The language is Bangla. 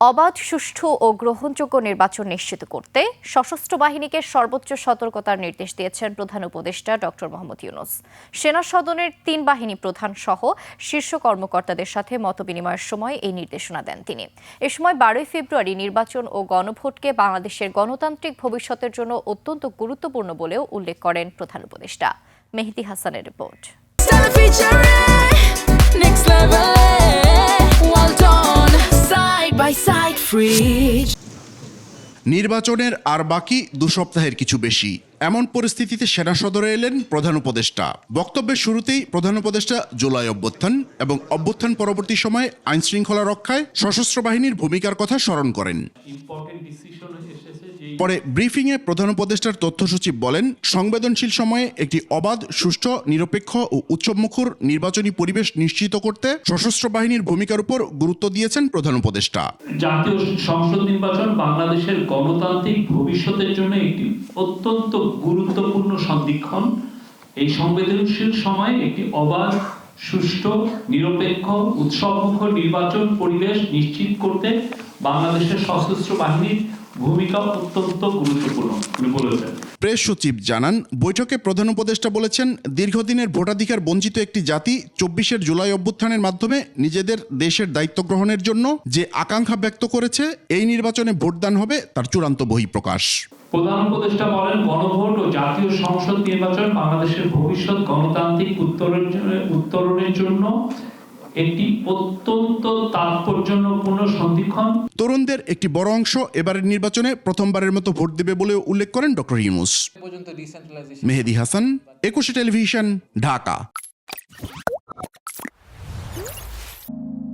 অবাধ, সুষ্ঠু ও গ্রহণযোগ্য নির্বাচন নিশ্চিত করতে সশস্ত্র বাহিনীকে সর্বোচ্চ সতর্কতার নির্দেশ দিয়েছেন প্রধান উপদেষ্টা ডক্টর মোহাম্মদ ইউনূস। সেনা সদনের ৩ বাহিনী প্রধান সহ শীর্ষ কর্মকর্তাদের সাথে মতবিনিময়ের সময় এই নির্দেশনা দেন তিনি। এ সময় ১২ই ফেব্রুয়ারি নির্বাচন ও গণভোটকে বাংলাদেশের গণতান্ত্রিক ভবিষ্যতের জন্য অত্যন্ত গুরুত্বপূর্ণ বলেও উল্লেখ করেন প্রধান উপদেষ্টা। মেহেদী হাসানের রিপোর্ট। নির্বাচনের আর বাকি ২ সপ্তাহের কিছু বেশি, এমন পরিস্থিতিতে সেনা সদরে এলেন প্রধান উপদেষ্টা। বক্তব্যের শুরুতেই প্রধান উপদেষ্টা জুলাই অভ্যুত্থান এবং অভ্যুত্থান পরবর্তী সময়ে আইন শৃঙ্খলা রক্ষায় সশস্ত্র বাহিনীর ভূমিকার কথা স্মরণ করেন। পরে ব্রিফিংয়ে প্রধান উপদেষ্টার তথ্য সচিব বলেন, সংবেদনশীল সময়ে একটি অবাধ, সুষ্ঠু, নিরপেক্ষ ও উৎসবমুখর নির্বাচনী পরিবেশ নিশ্চিত করতে সশস্ত্র বাহিনীর ভূমিকার উপর গুরুত্ব দিয়েছেন প্রধান উপদেষ্টা। জাতীয় সংসদ নির্বাচন বাংলাদেশের গণতান্ত্রিক ভবিষ্যতের জন্য একটি অত্যন্ত গুরুত্বপূর্ণ সন্ধিক্ষণ। এই সংবেদনশীল সময়ে একটি অবাধ, সুষ্ঠু, নিরপেক্ষ, উৎসবমুখর নির্বাচন পরিবেশ নিশ্চিত করতে বাংলাদেশের সশস্ত্র বাহিনীর ভূমিকা অত্যন্ত গুরুত্বপূর্ণ বলেছেন। প্রেস সচিব জানান, বৈঠকে প্রধান উপদেষ্টা বলেছেন, দীর্ঘদিনের ভোটাধিকার বঞ্চিত একটি জাতি ২৪শে জুলাই অভ্যুত্থানের মাধ্যমে নিজেদের দেশের দায়িত্ব গ্রহণের জন্য যে আকাঙ্ক্ষা ব্যক্ত করেছে, এই নির্বাচনে ভোটদান হবে তার চূড়ান্ত বহিঃপ্রকাশ। প্রধান উপদেষ্টা বলেন, গণভোট ও জাতীয় সংসদ নির্বাচন বাংলাদেশের ভবিষ্যৎ গণতান্ত্রিক উত্তরণের জন্য একটি অত্যন্ত তাৎপর্যপূর্ণ সন্ধিক্ষণ। তরুণদের একটি বড় অংশ এবারের নির্বাচনে প্রথমবারের মতো ভোট দেবে বলে উল্লেখ করেন ডক্টর ইউনূস। মেহেদী হাসান, ২১ টেলিভিশন, ঢাকা।